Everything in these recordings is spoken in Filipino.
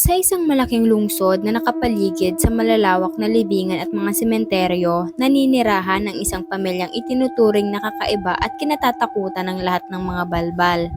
Sa isang malaking lungsod na nakapaligid sa malalawak na libingan at mga sementeryo, naninirahan ng isang pamilyang itinuturing na kakaiba at kinatatakutan ng lahat ng mga balbal.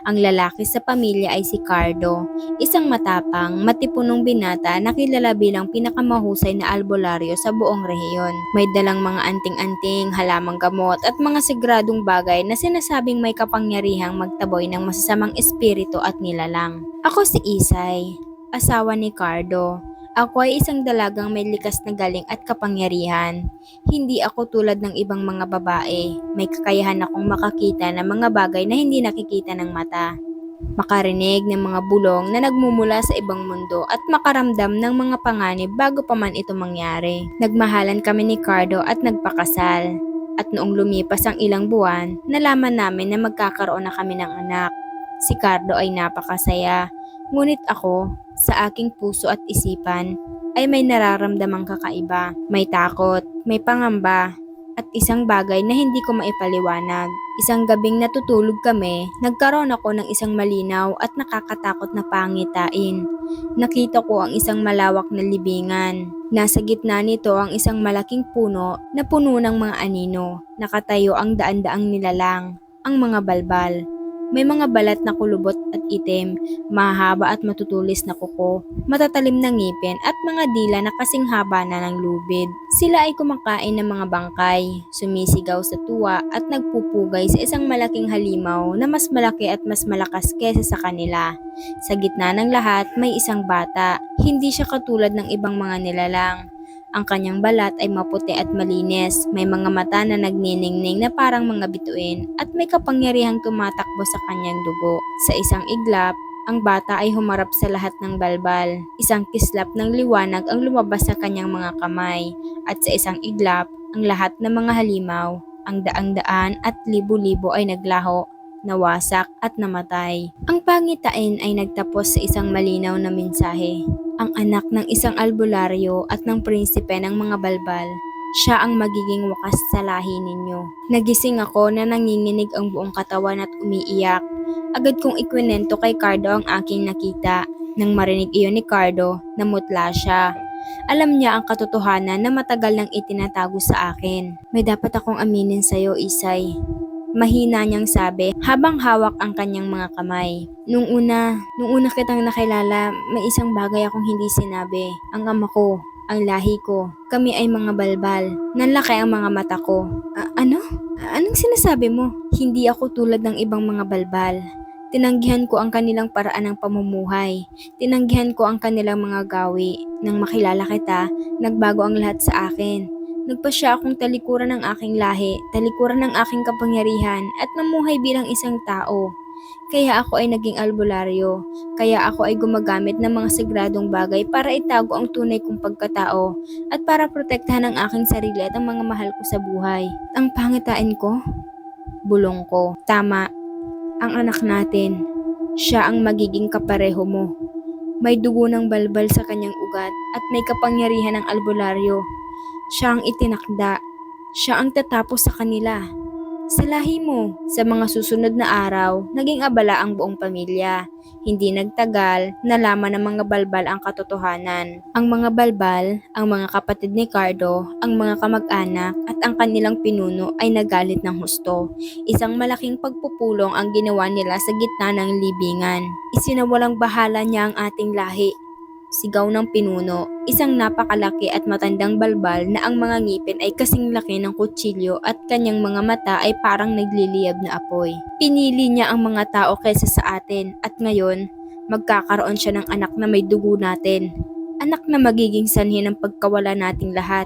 Ang lalaki sa pamilya ay si Cardo, isang matapang, matipunong binata na kilala bilang pinakamahusay na albularyo sa buong rehiyon. May dalang mga anting-anting, halamang gamot at mga sigradong bagay na sinasabing may kapangyarihang magtaboy ng masasamang espiritu at nilalang. Ako si Isay, asawa ni Cardo. Ako ay isang dalagang may likas na galing at kapangyarihan. Hindi ako tulad ng ibang mga babae. May kakayahan akong makakita ng mga bagay na hindi nakikita ng mata. Makarinig ng mga bulong na nagmumula sa ibang mundo at makaramdam ng mga panganib bago pa man ito mangyari. Nagmahalan kami ni Cardo at nagpakasal. At noong lumipas ang ilang buwan, nalaman namin na magkakaroon na kami ng anak. Si Cardo ay napakasaya. Ngunit ako, sa aking puso at isipan, ay may nararamdamang kakaiba. May takot, may pangamba, at isang bagay na hindi ko maipaliwanag. Isang gabing natutulog kami, nagkaroon ako ng isang malinaw at nakakatakot na pangitain. Nakita ko ang isang malawak na libingan. Nasa gitna nito ang isang malaking puno na puno ng mga anino. Nakatayo ang daan-daang nilalang, ang mga balbal. May mga balat na kulubot at itim, mahaba at matutulis na kuko, matatalim na ngipin at mga dila na kasing haba na ng lubid. Sila ay kumakain ng mga bangkay, sumisigaw sa tuwa at nagpupugay sa isang malaking halimaw na mas malaki at mas malakas kesa sa kanila. Sa gitna ng lahat may isang bata, hindi siya katulad ng ibang mga nilalang. Ang kanyang balat ay maputi at malinis, may mga mata na nagniningning na parang mga bituin at may kapangyarihang tumatakbo sa kanyang dugo. Sa isang iglap, ang bata ay humarap sa lahat ng balbal. Isang kislap ng liwanag ang lumabas sa kanyang mga kamay at sa isang iglap, ang lahat ng mga halimaw, ang daang-daan at libo-libo ay naglaho, nawasak at namatay. Ang pangitain ay nagtapos sa isang malinaw na mensahe. Ang anak ng isang albularyo at ng prinsipe ng mga balbal, siya ang magiging wakas sa lahi ninyo. Nagising ako na nanginginig ang buong katawan at umiiyak. Agad kong ikwinento kay Cardo ang aking nakita. Nang marinig iyon ni Cardo, namutla siya. Alam niya ang katotohanan na matagal nang itinatago sa akin. May dapat akong aminin sa'yo, Isay. Mahina niyang sabi habang hawak ang kanyang mga kamay. Nung una kitang nakilala, may isang bagay akong hindi sinabi. Ang ama ko, ang lahi ko, kami ay mga balbal. Nanlaki ang mga mata ko. Ano? Anong sinasabi mo? Hindi ako tulad ng ibang mga balbal. Tinanggihan ko ang kanilang paraan ng pamumuhay. Tinanggihan ko ang kanilang mga gawi. Nang makilala kita, nagbago ang lahat sa akin. Nagpasya akong talikuran ng aking lahi, talikuran ng aking kapangyarihan at namuhay bilang isang tao. Kaya ako ay naging albularyo, kaya ako ay gumagamit ng mga sagradong bagay para itago ang tunay kong pagkatao at para protektahan ang aking sarili at ang mga mahal ko sa buhay. Ang pangitain ko? Bulong ko. Tama, ang anak natin. Siya ang magiging kapareho mo. May dugo ng balbal sa kanyang ugat at may kapangyarihan ng albularyo. Siya ang itinakda. Siya ang tatapos sa kanila. Sa lahi mo, sa mga susunod na araw, naging abala ang buong pamilya. Hindi nagtagal, nalaman ng mga balbal ang katotohanan. Ang mga balbal, ang mga kapatid ni Cardo, ang mga kamag-anak at ang kanilang pinuno ay nagalit ng husto. Isang malaking pagpupulong ang ginawa nila sa gitna ng libingan. Isinawalang bahala niya ang ating lahi. Sigaw ng pinuno, isang napakalaki at matandang balbal na ang mga ngipin ay kasing laki ng kutsilyo at kanyang mga mata ay parang nagliliyab na apoy. Pinili niya ang mga tao kaysa sa atin at ngayon, magkakaroon siya ng anak na may dugo natin. Anak na magiging sanhi ng pagkawala nating lahat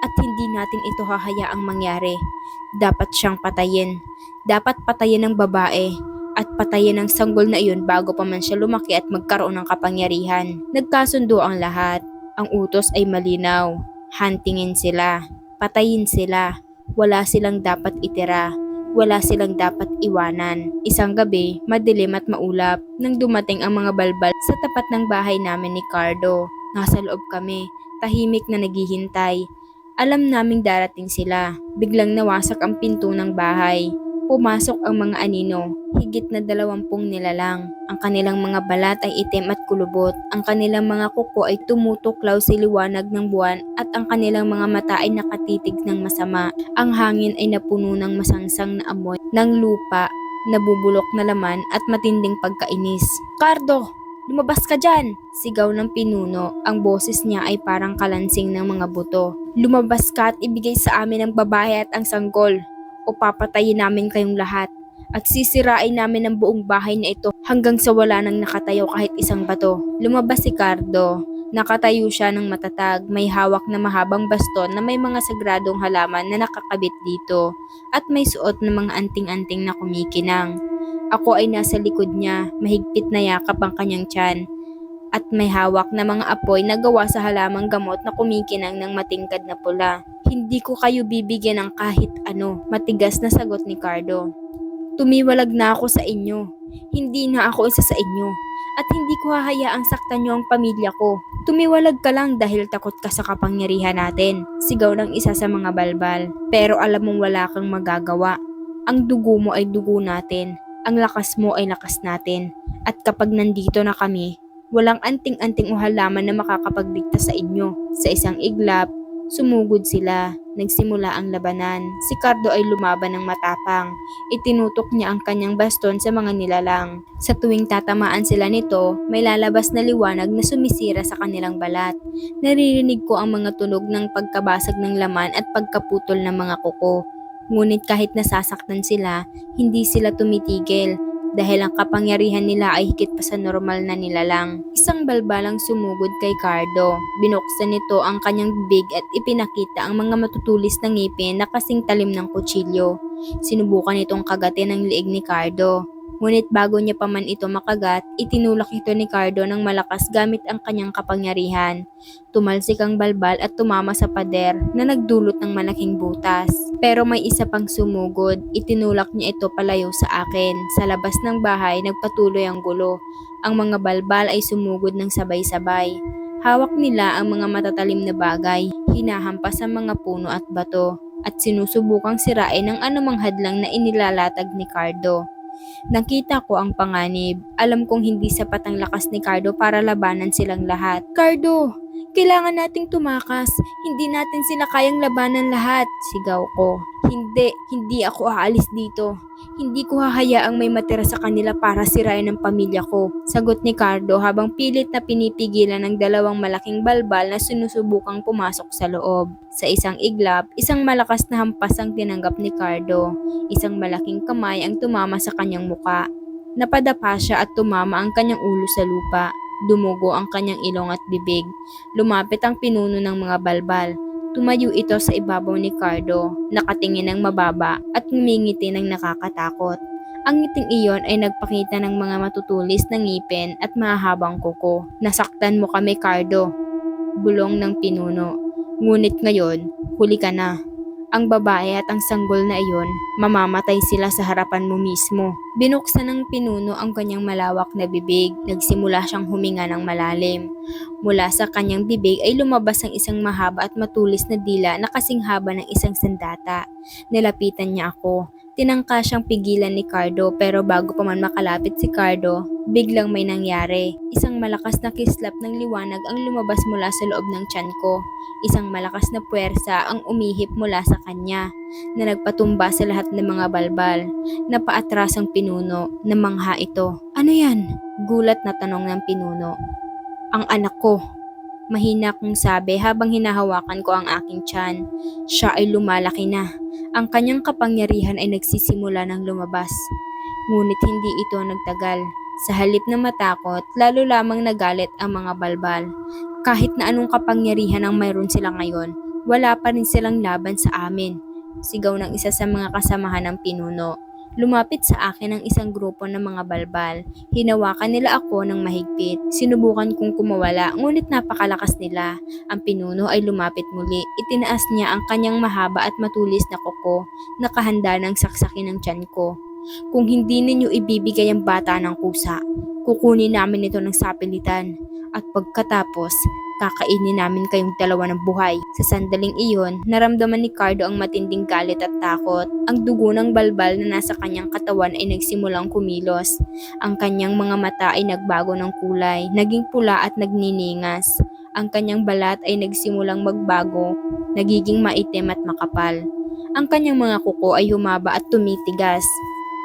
at hindi natin ito hahayaang mangyari. Dapat siyang patayin. Dapat patayin ng babae. At patayin ang sanggol na iyon bago pa man siya lumaki at magkaroon ng kapangyarihan. Nagkasundo ang lahat. Ang utos ay malinaw. Huntingin sila. Patayin sila. Wala silang dapat itira. Wala silang dapat iwanan. Isang gabi, madilim at maulap, nang dumating ang mga balbal sa tapat ng bahay namin ni Cardo. Nasa loob kami, tahimik na naghihintay. Alam naming darating sila. Biglang nawasak ang pinto ng bahay. Pumasok ang mga anino, higit na 20 nilalang. Ang kanilang mga balat ay itim at kulubot, ang kanilang mga kuko ay tumutuklaw sa liwanag ng buwan at ang kanilang mga mata ay nakatitig ng masama. Ang hangin ay napuno ng masangsang na amoy ng lupa, nabubulok na laman at matinding pagkainis. "Cardo! Lumabas ka dyan!" Sigaw ng pinuno, ang boses niya ay parang kalansing ng mga buto. "Lumabas ka at ibigay sa amin ang babae at ang sanggol, o papatayin namin kayong lahat at sisirain namin ang buong bahay na ito hanggang sa wala nang nakatayo kahit isang bato." Lumabas si Cardo. Nakatayo siya ng matatag, may hawak na mahabang baston na may mga sagradong halaman na nakakabit dito at may suot na mga anting-anting na kumikinang. Ako ay nasa likod niya, mahigpit na yakap ang kanyang tiyan at may hawak na mga apoy na gawa sa halamang gamot na kumikinang ng matingkad na pula. "Hindi ko kayo bibigyan ng kahit ano," matigas na sagot ni Cardo. "Tumiwalag na ako sa inyo. Hindi na ako isa sa inyo. At hindi ko hahayaang saktan niyo ang pamilya ko. Tumiwalag ka lang dahil takot ka sa kapangyarihan natin," sigaw ng isa sa mga balbal. "Pero alam mong wala kang magagawa. Ang dugo mo ay dugo natin. Ang lakas mo ay lakas natin. At kapag nandito na kami, walang anting-anting o halaman na makakapagligtas sa inyo." Sa isang iglap, sumugod sila. Nagsimula ang labanan. Si Cardo ay lumaban ng matapang. Itinutok niya ang kanyang baston sa mga nilalang. Sa tuwing tatamaan sila nito, may lalabas na liwanag na sumisira sa kanilang balat. Naririnig ko ang mga tunog ng pagkabasag ng laman at pagkaputol ng mga kuko. Ngunit kahit nasasaktan sila, hindi sila tumitigil dahil ang kapangyarihan nila ay higit pa sa normal na nilalang. Isang balbalang sumugod kay Cardo. Binuksan nito ang kanyang bibig at ipinakita ang mga matutulis na ngipin na kasing talim ng kutsilyo. Sinubukan nitong kagatin ang liig ni Cardo. Ngunit bago niya pa man ito makagat, itinulak ito ni Cardo ng malakas gamit ang kanyang kapangyarihan. Tumalsik ang balbal at tumama sa pader na nagdulot ng malaking butas. Pero may isa pang sumugod, itinulak niya ito palayo sa akin. Sa labas ng bahay, nagpatuloy ang gulo. Ang mga balbal ay sumugod ng sabay-sabay. Hawak nila ang mga matatalim na bagay, hinahampas ang mga puno at bato, at sinusubukang sirain ang anumang hadlang na inilalatag ni Cardo. Nakita ko ang panganib. Alam kong hindi sapat ang lakas ni Cardo para labanan silang lahat. "Cardo, kailangan nating tumakas. Hindi natin sila kayang labanan lahat," sigaw ko. Hindi ako aalis dito. Hindi ko hahayaang may matira sa kanila para sirain ang pamilya ko," sagot ni Cardo habang pilit na pinipigilan ng dalawang malaking balbal na sinusubukang pumasok sa loob. Sa isang iglap, isang malakas na hampas ang tinanggap ni Cardo. Isang malaking kamay ang tumama sa kanyang muka. Napadapa siya at tumama ang kanyang ulo sa lupa. Dumugo ang kanyang ilong at bibig. Lumapit ang pinuno ng mga balbal. Tumayo ito sa ibabaw ni Cardo, nakatingin ng mababa at ngumingiti ng nakakatakot. Ang ngiting iyon ay nagpakita ng mga matutulis na ngipin at mahahabang kuko. "Nasaktan mo kami, Cardo," bulong ng pinuno. "Ngunit ngayon, huli ka na. Ang babae at ang sanggol na iyon, mamamatay sila sa harapan mo mismo." Binuksan ng pinuno ang kanyang malawak na bibig. Nagsimula siyang huminga ng malalim. Mula sa kanyang bibig ay lumabas ang isang mahaba at matulis na dila na kasing haba ng isang sandata. Nilapitan niya ako. Tinangka siyang pigilan ni Cardo, pero bago pa man makalapit si Cardo, biglang may nangyari. Isang malakas na kislap ng liwanag ang lumabas mula sa loob ng tiyan ko. Isang malakas na puwersa ang umihip mula sa kanya, na nagpatumba sa lahat ng mga balbal. Napaatras ang pinuno. Namangha ito. "Ano yan?" gulat na tanong ng pinuno. "Ang anak ko," mahina kong sabi habang hinahawakan ko ang aking tiyan. Siya ay lumalaki na. Ang kanyang kapangyarihan ay nagsisimula ng lumabas. Ngunit hindi ito nagtagal. Sa halip na matakot, lalo lamang nagalit ang mga balbal. Kahit na anong kapangyarihan ang mayroon sila ngayon, wala pa rin silang laban sa amin, sigaw ng isa sa mga kasamahan ng pinuno. Lumapit sa akin ang isang grupo ng mga balbal. Hinawakan nila ako ng mahigpit. Sinubukan kong kumawala, ngunit napakalakas nila. Ang pinuno ay lumapit muli. Itinaas niya ang kanyang mahaba at matulis na kuko. Nakahanda ng saksakin ng tiyan ko. "Kung hindi ninyo ibibigay ang bata ng kusa, kukunin namin ito ng sapilitan. At pagkatapos, kakainin namin kayong dalawa ng buhay. Sa sandaling iyon, naramdaman ni Cardo ang matinding galit at takot. Ang dugo ng balbal na nasa kanyang katawan ay nagsimulang kumilos. Ang kanyang mga mata ay nagbago ng kulay, naging pula at nagniningas. Ang kanyang balat ay nagsimulang magbago, nagiging maitim at makapal. Ang kanyang mga kuko ay humaba at tumitigas.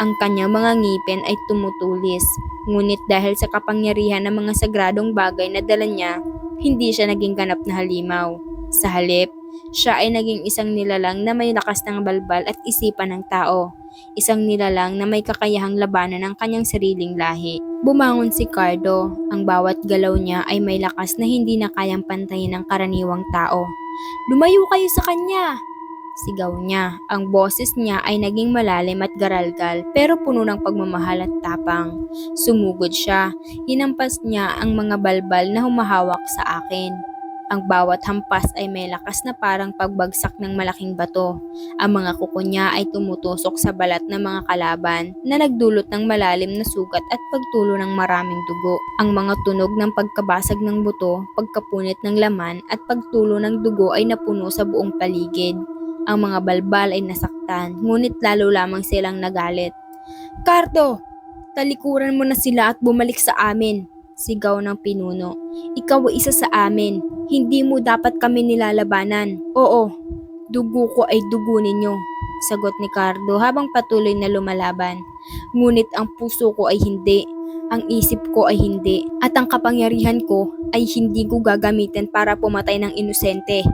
Ang kanyang mga ngipin ay tumutulis. Ngunit dahil sa kapangyarihan ng mga sagradong bagay na dala niya, hindi siya naging ganap na halimaw. Sa halip, siya ay naging isang nilalang na may lakas ng balbal at isipan ng tao. Isang nilalang na may kakayahang labanan ng kanyang sariling lahi. Bumangon si Cardo. Ang bawat galaw niya ay may lakas na hindi na kayang pantayin ng karaniwang tao. "Lumayo kayo sa kanya!" sigaw niya. Ang boses niya ay naging malalim at garalgal pero puno ng pagmamahal at tapang. Sumugod siya. Hinampas niya ang mga balbal na humahawak sa akin. Ang bawat hampas ay may lakas na parang pagbagsak ng malaking bato. Ang mga kuko niya ay tumutusok sa balat ng mga kalaban na nagdulot ng malalim na sugat at pagtulo ng maraming dugo. Ang mga tunog ng pagkabasag ng buto, pagkapunit ng laman at pagtulo ng dugo ay napuno sa buong paligid. Ang mga balbal ay nasaktan, ngunit lalo lamang silang nagalit. "Cardo, talikuran mo na sila at bumalik sa amin!" sigaw ng pinuno. "Ikaw ay isa sa amin. Hindi mo dapat kami nilalabanan." "Oo, dugo ko ay dugo ninyo," sagot ni Cardo habang patuloy na lumalaban. "Ngunit ang puso ko ay hindi. Ang isip ko ay hindi. At ang kapangyarihan ko ay hindi ko gagamitin para pumatay ng inosente.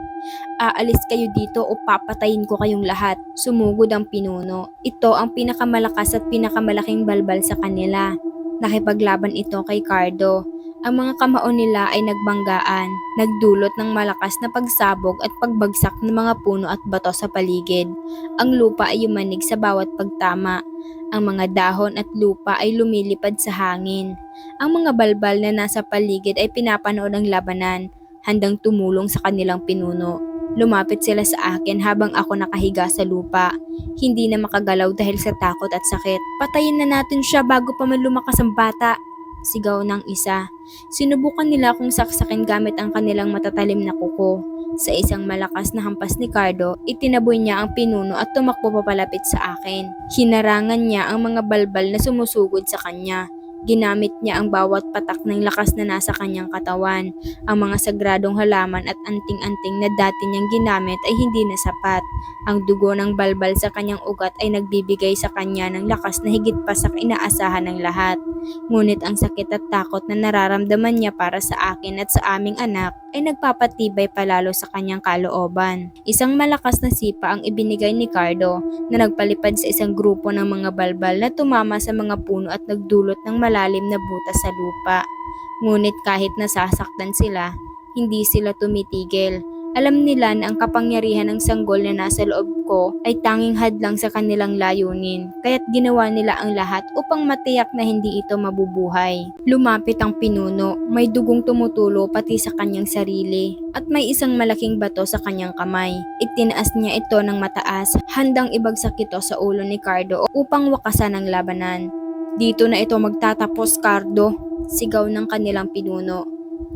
Aalis kayo dito o papatayin ko kayong lahat." Sumugod ang pinuno. Ito ang pinakamalakas at pinakamalaking balbal sa kanila. Nakipaglaban ito kay Cardo. Ang mga kamao nila ay nagbanggaan, nagdulot ng malakas na pagsabog at pagbagsak ng mga puno at bato sa paligid. Ang lupa ay yumanig sa bawat pagtama. Ang mga dahon at lupa ay lumilipad sa hangin. Ang mga balbal na nasa paligid ay pinapanood ang labanan, handang tumulong sa kanilang pinuno. Lumapit sila sa akin habang ako nakahiga sa lupa. Hindi na makagalaw dahil sa takot at sakit. "Patayin na natin siya bago pa man lumakas ang bata!" sigaw ng isa. Sinubukan nila akong saksakin gamit ang kanilang matatalim na kuko. Sa isang malakas na hampas ni Cardo, itinaboy niya ang pinuno at tumakbo papalapit sa akin. Hinarangan niya ang mga balbal na sumusugod sa kanya. Ginamit niya ang bawat patak ng lakas na nasa kanyang katawan. Ang mga sagradong halaman at anting-anting na dati niyang ginamit ay hindi na sapat. Ang dugo ng balbal sa kanyang ugat ay nagbibigay sa kanya ng lakas na higit pa sa inaasahan ng lahat. Ngunit ang sakit at takot na nararamdaman niya para sa akin at sa aming anak ay nagpapatibay palalo sa kanyang kalooban. Isang malakas na sipa ang ibinigay ni Cardo na nagpalipad sa isang grupo ng mga balbal na tumama sa mga puno at nagdulot ng malalim na butas sa lupa. Ngunit kahit nasasaktan sila, hindi sila tumitigil. Alam nila na ang kapangyarihan ng sanggol na nasa loob ko ay tanging hadlang sa kanilang layunin, kaya't ginawa nila ang lahat upang matiyak na hindi ito mabubuhay. Lumapit ang pinuno, may dugong tumutulo pati sa kanyang sarili, at may isang malaking bato sa kanyang kamay. Itinaas niya ito ng mataas, handang ibagsak ito sa ulo ni Cardo upang wakasan ang labanan. "Dito na ito magtatapos, Cardo," sigaw ng kanilang pinuno.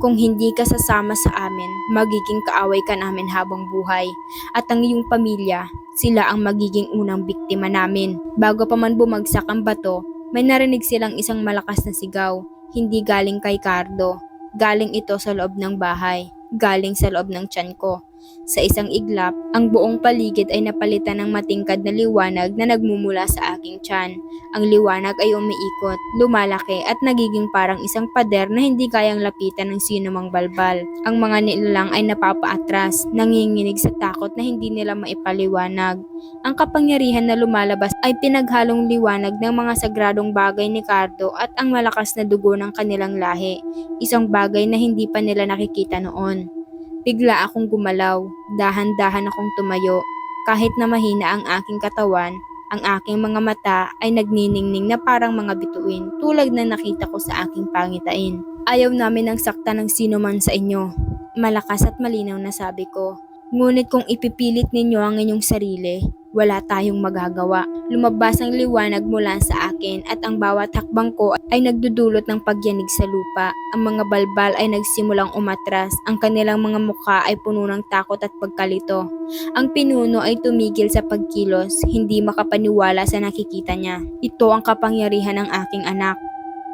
"Kung hindi ka sasama sa amin, magiging kaaway ka namin habang buhay. At ang iyong pamilya, sila ang magiging unang biktima namin." Bago pa man bumagsak ang bato, may narinig silang isang malakas na sigaw. Hindi galing kay Cardo. Galing ito sa loob ng bahay. Galing sa loob ng tiyan ko. Sa isang iglap, ang buong paligid ay napalitan ng matingkad na liwanag na nagmumula sa aking tiyan. Ang liwanag ay umiikot, lumalaki at nagiging parang isang pader na hindi kayang lapitan ng sino mang balbal. Ang mga nilalang ay napapaatras, nanginginig sa takot na hindi nila maipaliwanag. Ang kapangyarihan na lumalabas ay pinaghalong liwanag ng mga sagradong bagay ni Cardo at ang malakas na dugo ng kanilang lahi, isang bagay na hindi pa nila nakikita noon. Bigla akong gumalaw, dahan-dahan akong tumayo. Kahit na mahina ang aking katawan, ang aking mga mata ay nagniningning na parang mga bituin tulad na nakita ko sa aking pangitain. "Ayaw namin ang sakta ng sino man sa inyo," malakas at malinaw na sabi ko. "Ngunit kung ipipilit ninyo ang inyong sarili, wala tayong magagawa. Lumabas ang liwanag mula sa akin at ang bawat hakbang ko ay nagdudulot ng pagyanig sa lupa. Ang mga balbal ay nagsimulang umatras. Ang kanilang mga mukha ay puno ng takot at pagkalito. Ang pinuno ay tumigil sa pagkilos, hindi makapaniwala sa nakikita niya. Ito ang kapangyarihan ng aking anak.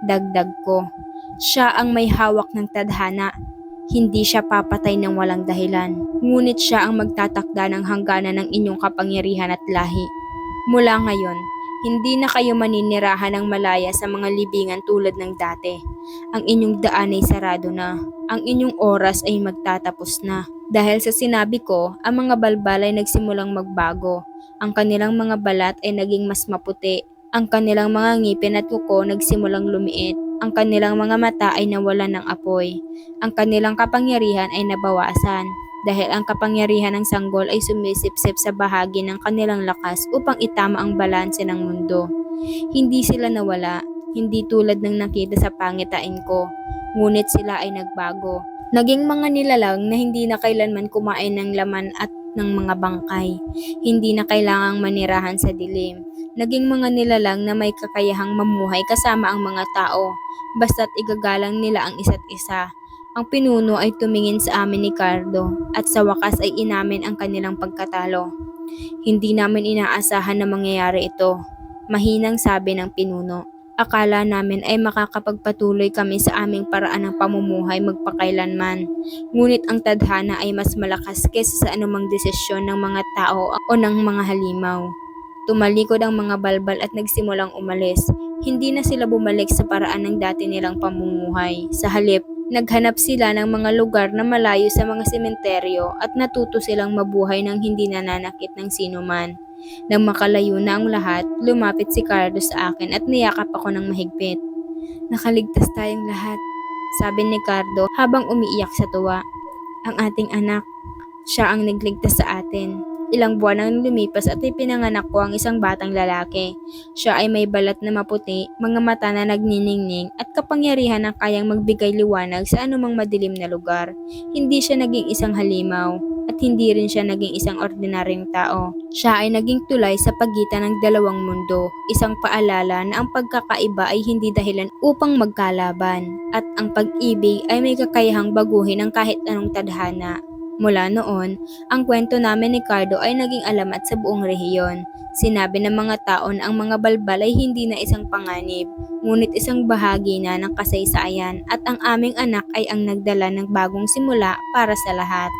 Dagdag ko. Siya ang may hawak ng tadhana. Hindi siya papatay ng walang dahilan. Ngunit siya ang magtatakda ng hangganan ng inyong kapangyarihan at lahi. Mula ngayon, hindi na kayo maninirahan ng malaya sa mga libingan tulad ng dati. Ang inyong daan ay sarado na. Ang inyong oras ay magtatapos na. Dahil sa sinabi ko, ang mga balbal ay nagsimulang magbago. Ang kanilang mga balat ay naging mas maputi. Ang kanilang mga ngipin at kuko nagsimulang lumiit. Ang kanilang mga mata ay nawalan ng apoy. Ang kanilang kapangyarihan ay nabawasan dahil ang kapangyarihan ng sanggol ay sumisipsip sa bahagi ng kanilang lakas upang itama ang balanse ng mundo. Hindi sila nawala, hindi tulad ng nakita sa pangitain ko, ngunit sila ay nagbago. Naging mga nilalang na hindi na kailanman kumain ng laman at ng mga bangkay. Hindi na kailangang manirahan sa dilim. Naging mga nilalang na may kakayahang mamuhay kasama ang mga tao, basta't igagalang nila ang isa't isa. Ang pinuno ay tumingin sa amin ni Cardo at sa wakas ay inamin ang kanilang pagkatalo. Hindi namin inaasahan na mangyayari ito, mahinang sabi ng pinuno. Akala namin ay makakapagpatuloy kami sa aming paraan ng pamumuhay magpakailanman. Ngunit ang tadhana ay mas malakas kaysa sa anumang desisyon ng mga tao o ng mga halimaw. Tumalikod ang mga balbal at nagsimulang umalis. Hindi na sila bumalik sa paraan ng dati nilang pamumuhay. Sa halip, naghanap sila ng mga lugar na malayo sa mga sementeryo at natuto silang mabuhay ng hindi nananakit ng sinuman. Nang makalayo na ang lahat, lumapit si Cardo sa akin at niyakap ako ng mahigpit. Nakaligtas tayong lahat, sabi ni Cardo habang umiiyak sa tuwa. Ang ating anak, siya ang nagligtas sa atin. Ilang buwan ang lumipas at ipinanganak ko ang isang batang lalaki. Siya ay may balat na maputi, mga mata na nagniningning at kapangyarihan na kayang magbigay liwanag sa anumang madilim na lugar. Hindi siya naging isang halimaw at hindi rin siya naging isang ordinaryong tao. Siya ay naging tulay sa pagitan ng dalawang mundo, isang paalala na ang pagkakaiba ay hindi dahilan upang magkalaban at ang pag-ibig ay may kakayahang baguhin ng kahit anong tadhana. Mula noon, ang kwento namin ni Cardo ay naging alamat sa buong rehiyon. Sinabi ng mga tao na ang mga balbal ay hindi na isang panganib, ngunit isang bahagi na ng kasaysayan at ang aming anak ay ang nagdala ng bagong simula para sa lahat.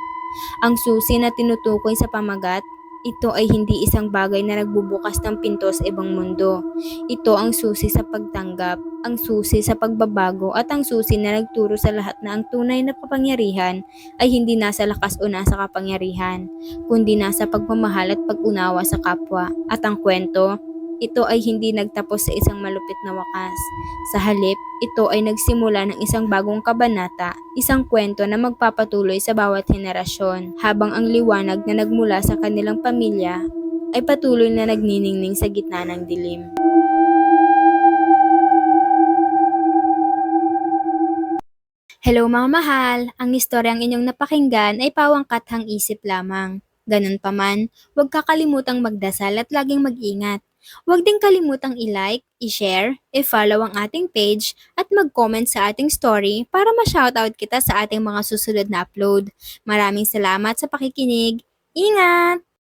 Ang susi na tinutukoy sa pamagat, ito ay hindi isang bagay na nagbubukas ng pinto sa ibang mundo. Ito ang susi sa pagtanggap, ang susi sa pagbabago at ang susi na nagturo sa lahat na ang tunay na kapangyarihan ay hindi nasa lakas o nasa kapangyarihan, kundi nasa pagmamahal at pag-unawa sa kapwa. At ang kwento, ito ay hindi nagtapos sa isang malupit na wakas. Sa halip, ito ay nagsimula ng isang bagong kabanata, isang kwento na magpapatuloy sa bawat henerasyon, habang ang liwanag na nagmula sa kanilang pamilya ay patuloy na nagniningning sa gitna ng dilim. Hello mga mahal! Ang istoryang inyong napakinggan ay pawangkathang isip lamang. Ganun pa man, huwag kakalimutang magdasal at laging mag-ingat. Huwag din kalimutang i-like, i-share, i-follow ang ating page at mag-comment sa ating story para ma-shoutout kita sa ating mga susunod na upload. Maraming salamat sa pakikinig. Ingat!